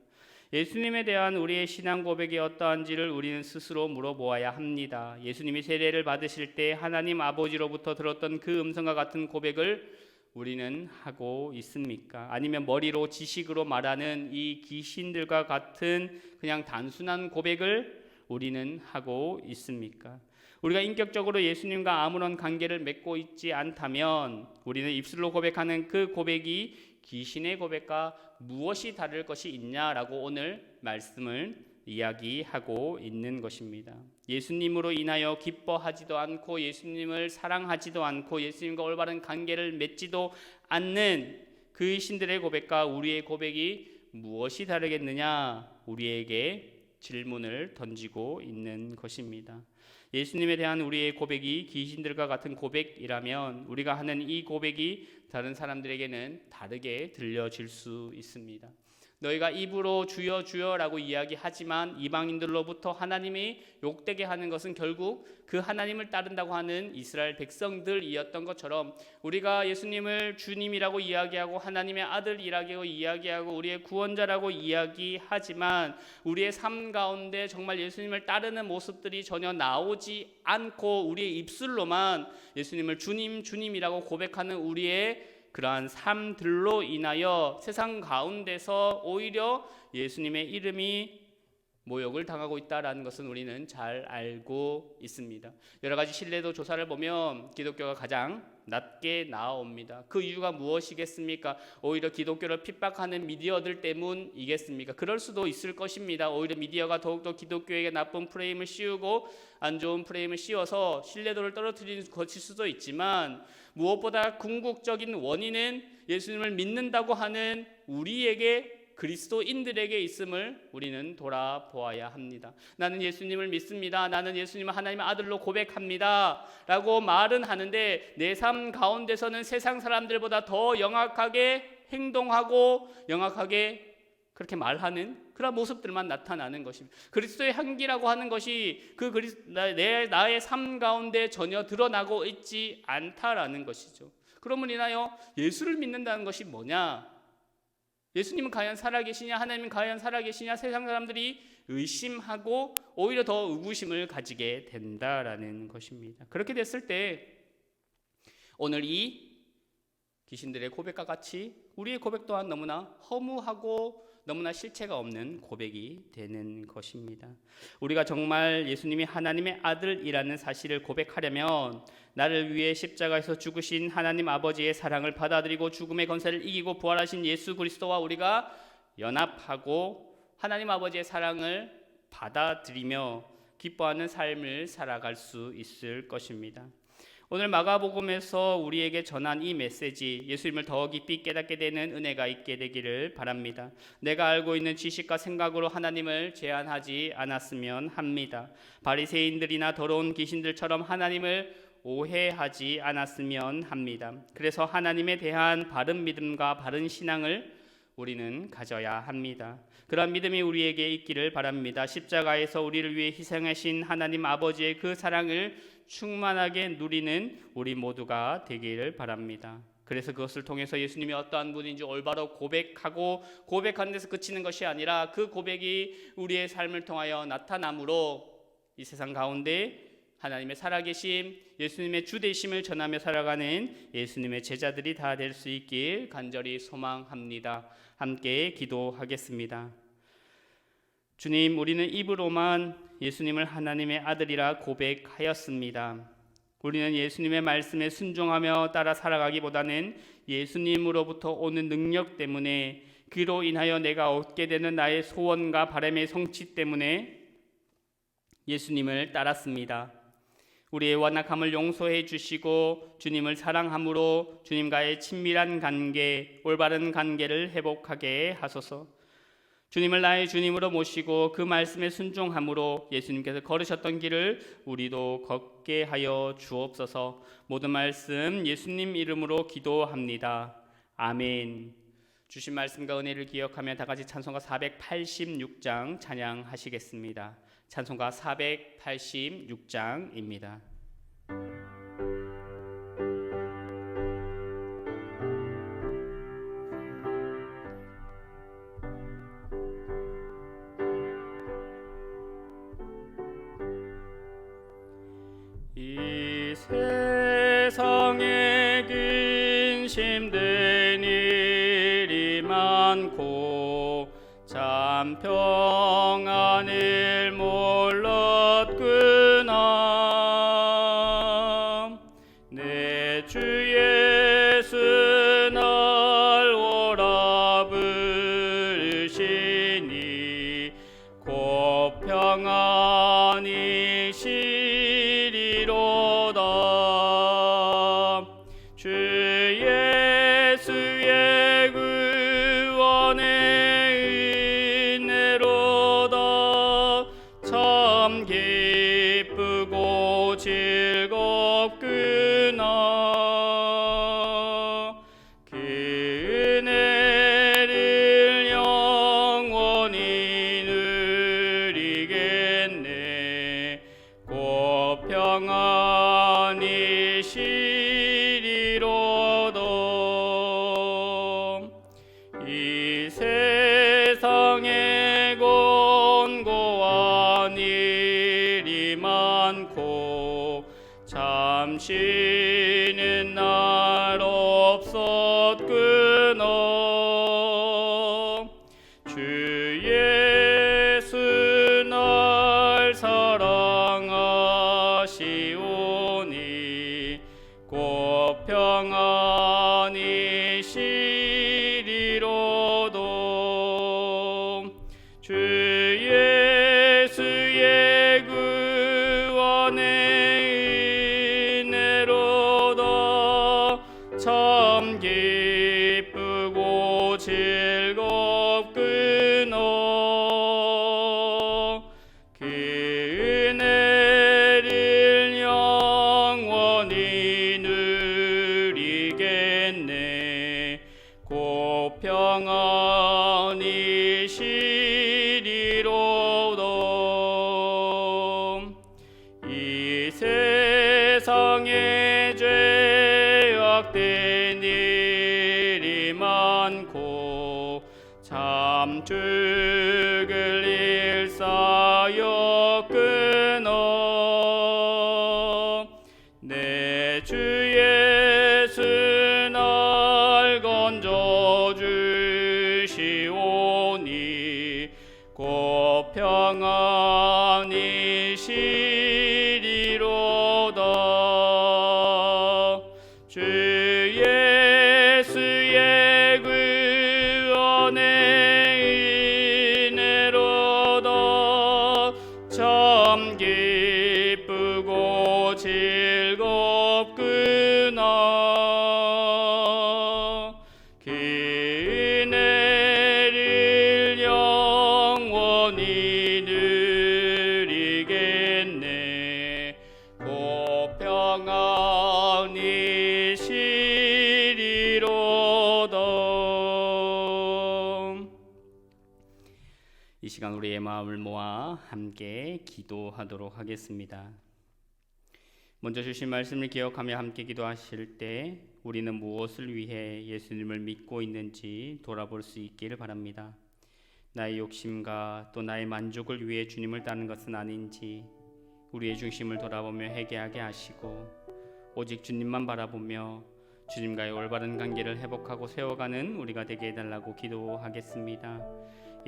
예수님에 대한 우리의 신앙 고백이 어떠한지를 우리는 스스로 물어보아야 합니다. 예수님이 세례를 받으실 때 하나님 아버지로부터 들었던 그 음성과 같은 고백을 우리는 하고 있습니까? 아니면 머리로 지식으로 말하는 이 귀신들과 같은 그냥 단순한 고백을 우리는 하고 있습니까? 우리가 인격적으로 예수님과 아무런 관계를 맺고 있지 않다면 우리는 입술로 고백하는 그 고백이 귀신의 고백과 무엇이 다를 것이 있냐라고 오늘 말씀을 이야기하고 있는 것입니다. 예수님으로 인하여 기뻐하지도 않고 예수님을 사랑하지도 않고 예수님과 올바른 관계를 맺지도 않는 그 신들의 고백과 우리의 고백이 무엇이 다르겠느냐, 우리에게 질문을 던지고 있는 것입니다. 예수님에 대한 우리의 고백이 귀신들과 같은 고백이라면 우리가 하는 이 고백이 다른 사람들에게는 다르게 들려질 수 있습니다. 너희가 입으로 주여 주여라고 이야기하지만 이방인들로부터 하나님이 욕되게 하는 것은 결국 그 하나님을 따른다고 하는 이스라엘 백성들이었던 것처럼 우리가 예수님을 주님이라고 이야기하고 하나님의 아들이라고 이야기하고 우리의 구원자라고 이야기하지만 우리의 삶 가운데 정말 예수님을 따르는 모습들이 전혀 나오지 않고 우리의 입술로만 예수님을 주님 주님이라고 고백하는 우리의 그러한 삶들로 인하여 세상 가운데서 오히려 예수님의 이름이 모욕을 당하고 있다라는 것은 우리는 잘 알고 있습니다. 여러 가지 신뢰도 조사를 보면 기독교가 가장 낮게 나옵니다. 그 이유가 무엇이겠습니까? 오히려 기독교를 핍박하는 미디어들 때문이겠습니까? 그럴 수도 있을 것입니다. 오히려 미디어가 더욱더 기독교에게 나쁜 프레임을 씌우고 안 좋은 프레임을 씌워서 신뢰도를 떨어뜨리는 것일 수도 있지만, 무엇보다 궁극적인 원인은 예수님을 믿는다고 하는 우리에게, 그리스도인들에게 있음을 우리는 돌아보아야 합니다. 나는 예수님을 믿습니다. 나는 예수님을 하나님의 아들로 고백합니다. 라고 말은 하는데 내 삶 가운데서는 세상 사람들보다 더 영악하게 행동하고 영악하게 그렇게 말하는 그런 모습들만 나타나는 것입니다. 그리스도의 향기라고 하는 것이 나의 삶 가운데 전혀 드러나고 있지 않다라는 것이죠. 그러므로 인하여 예수를 믿는다는 것이 뭐냐? 예수님은 과연 살아계시냐, 하나님은 과연 살아계시냐, 세상 사람들이 의심하고 오히려 더 의구심을 가지게 된다라는 것입니다. 그렇게 됐을 때 오늘 이 귀신들의 고백과 같이 우리의 고백 또한 너무나 허무하고 너무나 실체가 없는 고백이 되는 것입니다. 우리가 정말 예수님이 하나님의 아들이라는 사실을 고백하려면 나를 위해 십자가에서 죽으신 하나님 아버지의 사랑을 받아들이고 죽음의 권세를 이기고 부활하신 예수 그리스도와 우리가 연합하고 하나님 아버지의 사랑을 받아들이며 기뻐하는 삶을 살아갈 수 있을 것입니다. 오늘 마가복음에서 우리에게 전한 이 메시지, 예수님을 더 깊이 깨닫게 되는 은혜가 있게 되기를 바랍니다. 내가 알고 있는 지식과 생각으로 하나님을 제한하지 않았으면 합니다. 바리새인들이나 더러운 귀신들처럼 하나님을 오해하지 않았으면 합니다. 그래서 하나님에 대한 바른 믿음과 바른 신앙을 우리는 가져야 합니다. 그런 믿음이 우리에게 있기를 바랍니다. 십자가에서 우리를 위해 희생하신 하나님 아버지의 그 사랑을 충만하게 누리는 우리 모두가 되기를 바랍니다. 그래서 그것을 통해서 예수님이 어떠한 분인지 올바로 고백하고 고백하는 데서 그치는 것이 아니라 그 고백이 우리의 삶을 통하여 나타남으로 이 세상 가운데 하나님의 살아계심, 예수님의 주되심을 전하며 살아가는 예수님의 제자들이 다 될 수 있길 간절히 소망합니다. 함께 기도하겠습니다. 주님, 우리는 입으로만 예수님을 하나님의 아들이라 고백하였습니다. 우리는 예수님의 말씀에 순종하며 따라 살아가기보다는 예수님으로부터 오는 능력 때문에, 그로 인하여 내가 얻게 되는 나의 소원과 바람의 성취 때문에 예수님을 따랐습니다. 우리의 완악함을 용서해 주시고 주님을 사랑함으로 주님과의 친밀한 관계, 올바른 관계를 회복하게 하소서. 주님을 나의 주님으로 모시고 그 말씀에 순종함으로 예수님께서 걸으셨던 길을 우리도 걷게 하여 주옵소서. 모든 말씀 예수님 이름으로 기도합니다. 아멘. 주신 말씀과 은혜를 기억하며 다 같이 찬송가 486장 찬양하시겠습니다. 찬송가 486장입니다. 이 세상에 근심된 일이 많고 참 평안을 몰랐구나. 내 주 예수 날 오라 부르시니 곧 평안이 시리로다. 주 예수의 구원의 은혜로다. 참 기쁘고 즐겁구나. 그 은혜를 영원히 누리겠네. 곧 평안이 시리로다. 이 세상에 곤고한 일이 많고 참 쉬는 날 없었구나. 주 예수 주시오니 곧 평안히 시리로도 주 예수의 구원의 은혜로도 참 기쁘고 즐겁구나. 그 은혜를 영원히 누리겠네. 곧 평안히 시리로도. 이 세상에 죄악된 일이 많고 참 죽을 일 쌓였구나. 내 주 예수 날 건져주시오니 곧 평안히 시리로다. 주 예수의 구원의 은혜로다 참 기쁘고 즐겁구나. 그 은혜를 영원히 누리겠네. 곧 평안히 시리로다. 이 시간 우리의 마음을 모아 함께 기도하도록 하겠습니다. 먼저 주신 말씀을 기억하며 함께 기도하실 때 우리는 무엇을 위해 예수님을 믿고 있는지 돌아볼 수 있기를 바랍니다. 나의 욕심과 또 나의 만족을 위해 주님을 따르는 것은 아닌지 우리의 중심을 돌아보며 회개하게 하시고 오직 주님만 바라보며 주님과의 올바른 관계를 회복하고 세워가는 우리가 되게 해달라고 기도하겠습니다.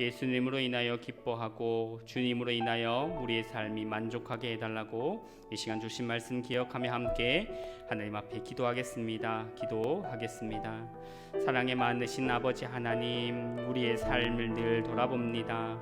예수님으로 인하여 기뻐하고 주님으로 인하여 우리의 삶이 만족하게 해달라고 이 시간 주신 말씀 기억하며 함께 하나님 앞에 기도하겠습니다. 사랑에 많으신 아버지 하나님, 우리의 삶을 늘 돌아봅니다.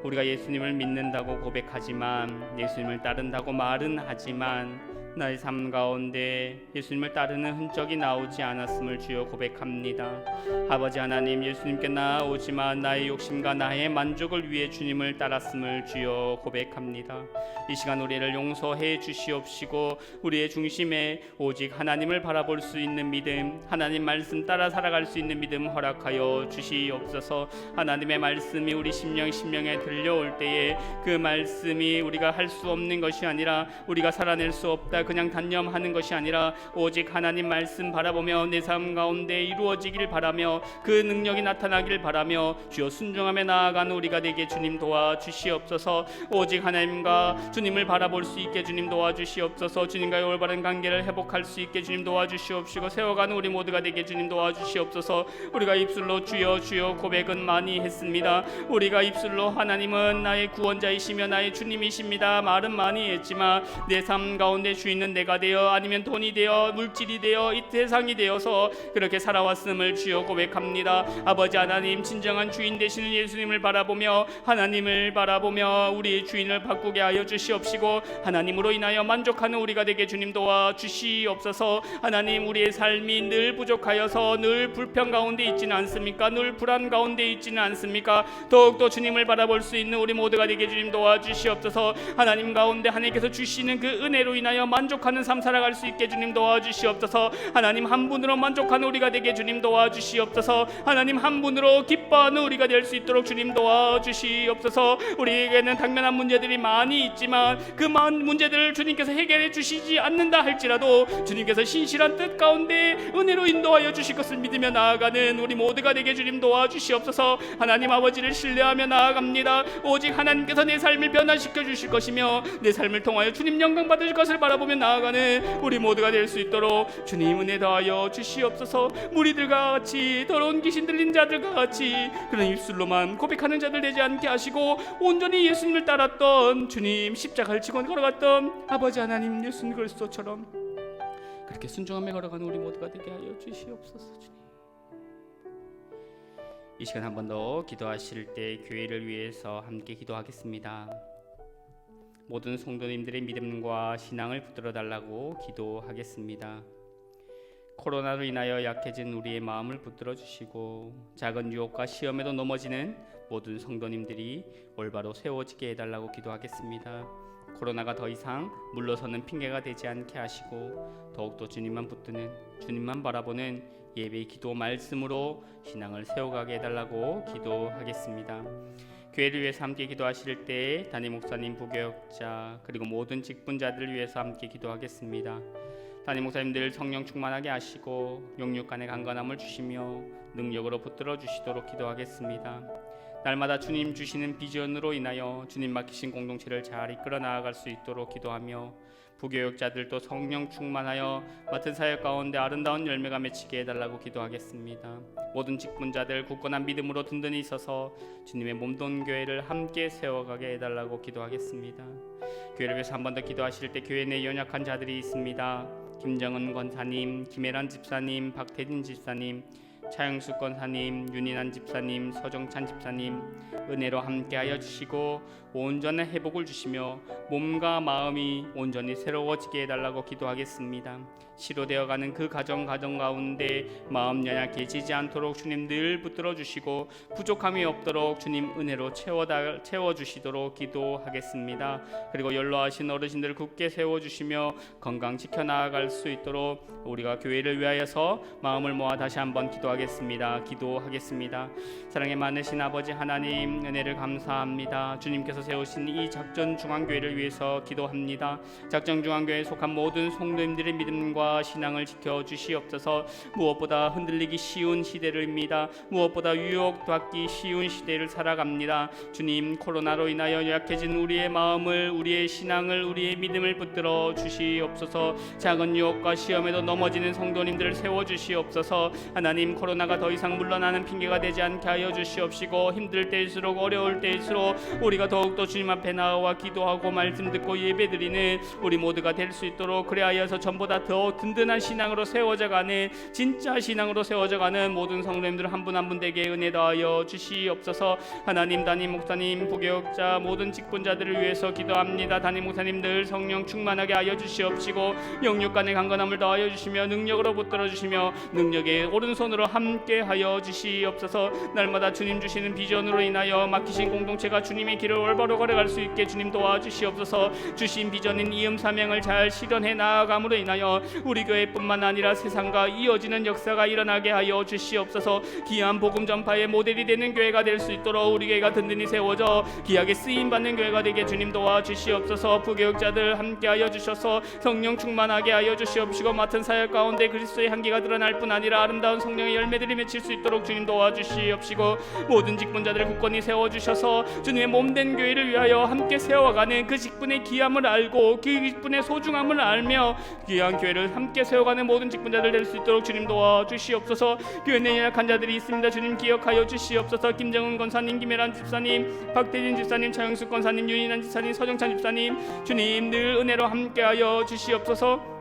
우리가 예수님을 믿는다고 고백하지만, 예수님을 따른다고 말은 하지만 나의 삶 가운데 예수님을 따르는 흔적이 나오지 않았음을 주여 고백합니다. 아버지 하나님, 예수님께 나아오지만 나의 욕심과 나의 만족을 위해 주님을 따랐음을 주여 고백합니다. 이 시간 우리를 용서해 주시옵시고 우리의 중심에 오직 하나님을 바라볼 수 있는 믿음, 하나님 말씀 따라 살아갈 수 있는 믿음 허락하여 주시옵소서. 하나님의 말씀이 우리 심령에 들려올 때에 그 말씀이 우리가 할 수 없는 것이 아니라, 우리가 살아낼 수 없다 그냥 단념하는 것이 아니라 오직 하나님 말씀 바라보며 내 삶 가운데 이루어지길 바라며 그 능력이 나타나길 바라며 주여 순종하며 나아가는 우리가 되게 주님 도와주시옵소서. 오직 하나님과 주님을 바라볼 수 있게 주님 도와주시옵소서. 주님과의 올바른 관계를 회복할 수 있게 주님 도와주시옵시고 세워가는 우리 모두가 되게 주님 도와주시옵소서. 우리가 입술로 주여 주여 고백은 많이 했습니다. 우리가 입술로 하나님은 나의 구원자이시며 나의 주님이십니다 말은 많이 했지만 내 삶 가운데 주인은 내가 되어 아니면 돈이 되어 물질이 되어 이 세상이 되어서 그렇게 살아왔음을 주여 고백합니다. 아버지 하나님, 진정한 주인 되시는 예수님을 바라보며 하나님을 바라보며 우리 주인을 바꾸게 하여 주시옵시고 하나님으로 인하여 만족하는 우리가 되게 주님 도와주시옵소서. 하나님, 우리의 삶이 늘 부족하여서 늘 불평 가운데 있지는 않습니까? 늘 불안 가운데 있지는 않습니까? 더욱더 주님을 바라볼 수 있는 우리 모두가 되게 주님 도와주시옵소서. 하나님 가운데 하나님께서 주시는 그 은혜로 인하여 만족하는 삶 살아갈 수 있게 주님 도와주시옵소서. 하나님 한 분으로 만족하는 우리가 되게 주님 도와주시옵소서. 하나님 한 분으로 기뻐하는 우리가 될 수 있도록 주님 도와주시옵소서. 우리에게는 당면한 문제들이 많이 있지만 그 많은 문제들을 주님께서 해결해 주시지 않는다 할지라도 주님께서 신실한 뜻 가운데 은혜로 인도하여 주실 것을 믿으며 나아가는 우리 모두가 되게 주님 도와주시옵소서. 하나님 아버지를 신뢰하며 나아갑니다. 오직 하나님께서 내 삶을 변화시켜 주실 것이며 내 삶을 통하여 주님 영광 받으실 것을 바라보며 바라보며 나아가는 우리 모두가 될 수 있도록 주님 은혜 더하여 주시옵소서. 무리들과 같이 더러운 귀신 들린 자들과 같이 그런 입술로만 고백하는 자들 되지 않게 하시고 온전히 예수님을 따랐던 주님 십자가를 지고 걸어갔던 아버지 하나님 예수님 그리스도처럼 그렇게 순종하며 걸어가는 우리 모두가 되게 하여 주시옵소서. 주님, 이 시간 한 번 더 기도하실 때 교회를 위해서 함께 기도하겠습니다. 모든 성도님들의 믿음과 신앙을 붙들어 달라고 기도하겠습니다. 코로나로 인하여 약해진 우리의 마음을 붙들어 주시고 작은 유혹과 시험에도 넘어지는 모든 성도님들이 올바로 세워지게 해달라고 기도하겠습니다. 코로나가 더 이상 물러서는 핑계가 되지 않게 하시고 더욱더 주님만 붙드는, 주님만 바라보는 예배의 기도 말씀으로 신앙을 세워가게 해달라고 기도하겠습니다. 교회를 위해서 함께 기도하실 때 담임 목사님, 부교역자 그리고 모든 직분자들을 위해서 함께 기도하겠습니다. 담임 목사님들 성령 충만하게 하시고 영육간의 강건함을 주시며 능력으로 붙들어 주시도록 기도하겠습니다. 날마다 주님 주시는 비전으로 인하여 주님 맡기신 공동체를 잘 이끌어 나아갈 수 있도록 기도하며 부교역자들도 성령 충만하여 맡은 사역 가운데 아름다운 열매가 맺히게 해달라고 기도하겠습니다. 모든 직분자들 굳건한 믿음으로 든든히 있어서 주님의 몸돈 교회를 함께 세워가게 해달라고 기도하겠습니다. 교회를 위해서 한 번 더 기도하실 때 교회 내 연약한 자들이 있습니다. 김정은 권사님, 김혜란 집사님, 박태진 집사님, 차영수 권사님, 윤인환 집사님, 서정찬 집사님 은혜로 함께하여 주시고 온전한 회복을 주시며 몸과 마음이 온전히 새로워지게 해달라고 기도하겠습니다. 치료되어가는 그 가정 가운데 마음 연약해지지 않도록 주님 늘 붙들어 주시고 부족함이 없도록 주님 은혜로 채워주시도록 기도하겠습니다. 그리고 연로하신 어르신들 굳게 세워주시며 건강 지켜나갈 수 있도록 우리가 교회를 위하여서 마음을 모아 다시 한번 기도하겠습니다. 사랑에 많으신 아버지 하나님 은혜를 감사합니다. 주님께서 세우신 이 작전중앙교회를 위해서 기도합니다. 작전중앙교회에 속한 모든 성도님들의 믿음과 신앙을 지켜주시옵소서. 무엇보다 흔들리기 쉬운 시대입니다. 무엇보다 유혹받기 쉬운 시대를 살아갑니다. 주님, 코로나로 인하여 약해진 우리의 마음을, 우리의 신앙을, 우리의 믿음을 붙들어 주시옵소서. 작은 유혹과 시험에도 넘어지는 성도님들을 세워주시옵소서. 하나님, 코로나가 더 이상 물러나는 핑계가 되지 않게 하여 주시옵시고 힘들 때일수록 어려울 때일수록 우리가 더욱더 주님 앞에 나와 기도하고 말씀 듣고 예배드리는 우리 모두가 될 수 있도록 그리하여서 전보다 더 든든한 신앙으로 세워져가는 진짜 신앙으로 세워져가는 모든 성도님들 한 분 한 분 되게 은혜 더하여 주시옵소서. 하나님, 담임 목사님, 부교역자 모든 직분자들을 위해서 기도합니다. 담임 목사님들 성령 충만하게 하여 주시옵시고 영육간의 강건함을 더하여 주시며 능력으로 붙들어 주시며 능력의 오른손으로 함께 하여 주시옵소서. 날마다 주님 주시는 비전으로 인하여 맡기신 공동체가 주님의 길을 올바로 걸어갈 수 있게 주님 도와주시옵소서. 주신 비전인 이음 사명을 잘 실현해 나아감으로 인하여 우리 교회뿐만 아니라 세상과 이어지는 역사가 일어나게 하여 주시옵소서. 귀한 복음 전파의 모델이 되는 교회가 될 수 있도록 우리 교회가 든든히 세워져 귀하게 쓰임받는 교회가 되게 주님 도와주시옵소서. 부교역자들 함께하여 주셔서 성령 충만하게 하여 주시옵시고 맡은 사역 가운데 그리스도의 향기가 드러날 뿐 아니라 아름다운 성령의 열매들이 맺힐 수 있도록 주님 도와주시옵시고 모든 직분자들을 굳건히 세워주셔서 주님의 몸된 교회를 위하여 함께 세워가는 그 직분의 귀함을 알고 그 직분의 소중함을 알며 귀한 교회를 함께 세워가는 모든 직분자들 될 수 있도록 주님 도와주시옵소서. 교회 내 연약한 자들이 있습니다. 주님 기억하여 주시옵소서. 김정은 권사님, 김혜란 집사님, 박태진 집사님, 차영수 권사님, 윤인환 집사님, 서정찬 집사님 주님 늘 은혜로 함께하여 주시옵소서.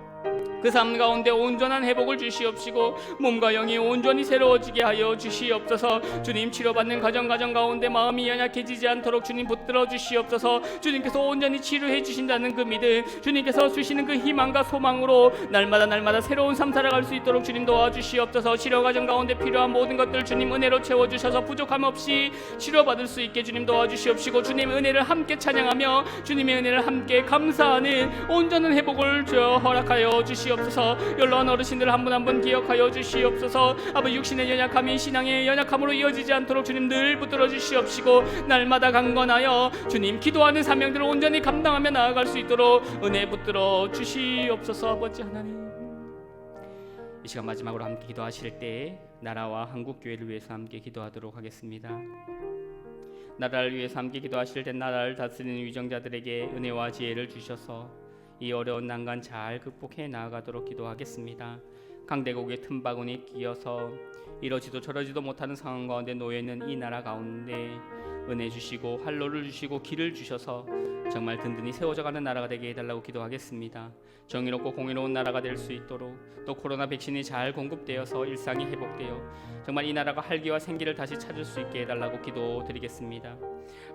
그 삶 가운데 온전한 회복을 주시옵시고 몸과 영이 온전히 새로워지게 하여 주시옵소서. 주님, 치료받는 가정 가운데 마음이 연약해지지 않도록 주님 붙들어 주시옵소서. 주님께서 온전히 치료해 주신다는 그 믿음, 주님께서 주시는 그 희망과 소망으로 날마다 새로운 삶 살아갈 수 있도록 주님 도와주시옵소서. 치료 과정 가운데 필요한 모든 것들 주님 은혜로 채워주셔서 부족함 없이 치료받을 수 있게 주님 도와주시옵시고 주님의 은혜를 함께 찬양하며 주님의 은혜를 함께 감사하는 온전한 회복을 허락하여 주시옵소서. 연로한 어르신들 한 분 한 분 기억하여 주시옵소서. 아버지, 육신의 연약함이 신앙의 연약함으로 이어지지 않도록 주님 늘 붙들어 주시옵시고 날마다 강건하여 주님 기도하는 사명들을 온전히 감당하며 나아갈 수 있도록 은혜 붙들어 주시옵소서. 아버지 하나님, 이 시간 마지막으로 함께 기도하실 때 나라와 한국교회를 위해서 함께 기도하도록 하겠습니다. 나라를 위해서 함께 기도하실 때 나라를 다스리는 위정자들에게 은혜와 지혜를 주셔서 이 어려운 난관 잘 극복해 나아가도록 기도하겠습니다. 강대국의 틈바구니에 끼어서 이러지도 저러지도 못하는 상황 가운데 놓여 있는 이 나라 가운데 은혜 주시고 활로를 주시고 길을 주셔서 정말 든든히 세워져가는 나라가 되게 해달라고 기도하겠습니다. 정의롭고 공의로운 나라가 될 수 있도록, 또 코로나 백신이 잘 공급되어서 일상이 회복되어 정말 이 나라가 활기와 생기를 다시 찾을 수 있게 해달라고 기도드리겠습니다.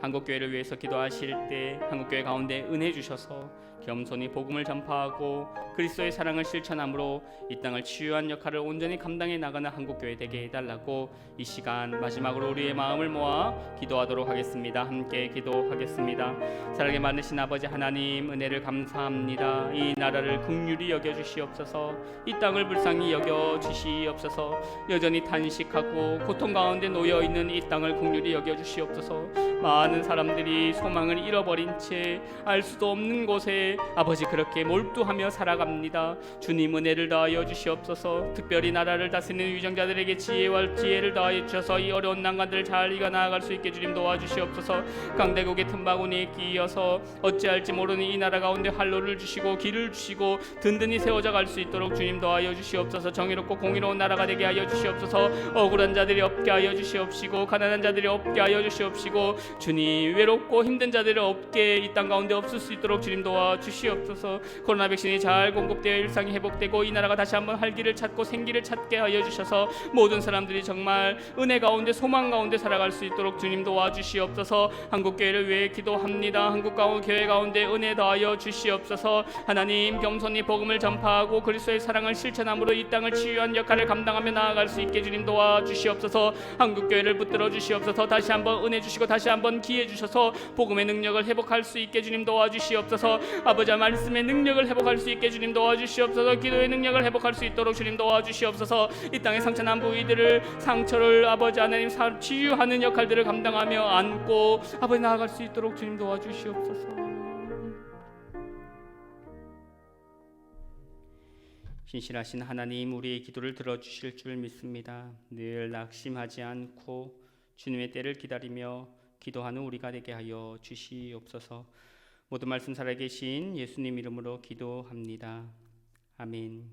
한국교회를 위해서 기도하실 때 한국교회 가운데 은혜 주셔서 겸손히 복음을 전파하고 그리스도의 사랑을 실천함으로 이 땅을 치유한 역할을 온전히 감당해 나가는 한국교회 되게 해달라고 이 시간 마지막으로 우리의 마음을 모아 기도하도록 하겠습니다. 함께 기도하겠습니다. 사랑에 많으신 아버지 하나님, 은혜를 감사합니다. 이 나라를 긍휼히 여겨주시옵소서. 이 땅을 불쌍히 여겨주시옵소서. 여전히 탄식하고 고통 가운데 놓여있는 이 땅을 긍휼히 여겨주시옵소서. 많은 사람들이 소망을 잃어버린 채 알 수도 없는 곳에 아버지 그렇게 몰두하며 살아갑니다. 주님 은혜를 더하여 주시옵소서. 특별히 나라를 다스리는 위정자들에게 지혜를 더하여 주셔서 이 어려운 난관들을 잘 이겨나갈 수 있게 주님 도와주시옵소서. 강대국의 틈바구니에 끼어서 어찌할지 모르는 이 나라 가운데 활로를 주시고 길을 주시고 든든히 세워져 갈 수 있도록 주님 도와여 주시옵소서. 정의롭고 공의로운 나라가 되게 하여 주시옵소서. 억울한 자들이 없게 하여 주시옵시고 가난한 자들이 없게 하여 주시옵시고 주님 외롭고 힘든 자들이 없게 이 땅 가운데 없을 수 있도록 주님 도와주시옵소서. 코로나 백신이 잘 공급되어 일상이 회복되고 이 나라가 다시 한번 활기를 찾고 생기를 찾게 하여 주셔서 모든 사람들이 정말 은혜 가운데 소망 가운데 살아갈 수 있도록 주님 도와주시옵소서. 한국교회를 위해 기도합니다. 한국교회 가운데 은혜 더하여 주시옵소서. 하나님 겸손히 복음을 전파하고 그리스도의 사랑을 실천함으로 이 땅을 치유한 역할을 감당하며 나아갈 수 있게 주님 도와주시옵소서. 한국교회를 붙들어 주시옵소서. 다시 한번 은혜 주시고 다시 한번 기회 주셔서 복음의 능력을 회복할 수 있게 주님 도와주시옵소서. 아버지 말씀의 능력을 회복할 수 있게 주님 도와주시옵소서. 기도의 능력을 회복할 수 있도록 주님 도와주시옵소서. 이 땅의 상처난 부위들을 상처를 아버지 하나님 치유하는 역할들을 감당하며 안고 아버지 나아갈 수 있도록 주님 도와주시옵소서. 신실하신 하나님, 우리의 기도를 들어주실 줄 믿습니다. 늘 낙심하지 않고 주님의 때를 기다리며 기도하는 우리가 되게 하여 주시옵소서. 모든 말씀 살아계신 예수님 이름으로 기도합니다. 아멘.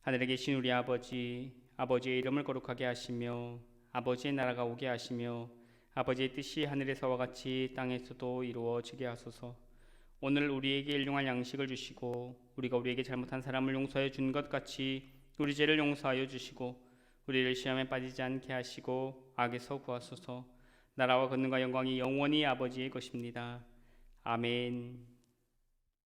하늘에 계신 우리 아버지, 아버지의 이름을 거룩하게 하시며 아버지의 나라가 오게 하시며 아버지의 뜻이 하늘에서와 같이 땅에서도 이루어지게 하소서. 오늘 우리에게 일용할 양식을 주시고 우리가 우리에게 잘못한 사람을 용서해 준 것 같이 우리 죄를 용서하여 주시고 우리를 시험에 빠지지 않게 하시고 악에서 구하소서. 나라와 권능과 영광이 영원히 아버지의 것입니다. 아멘.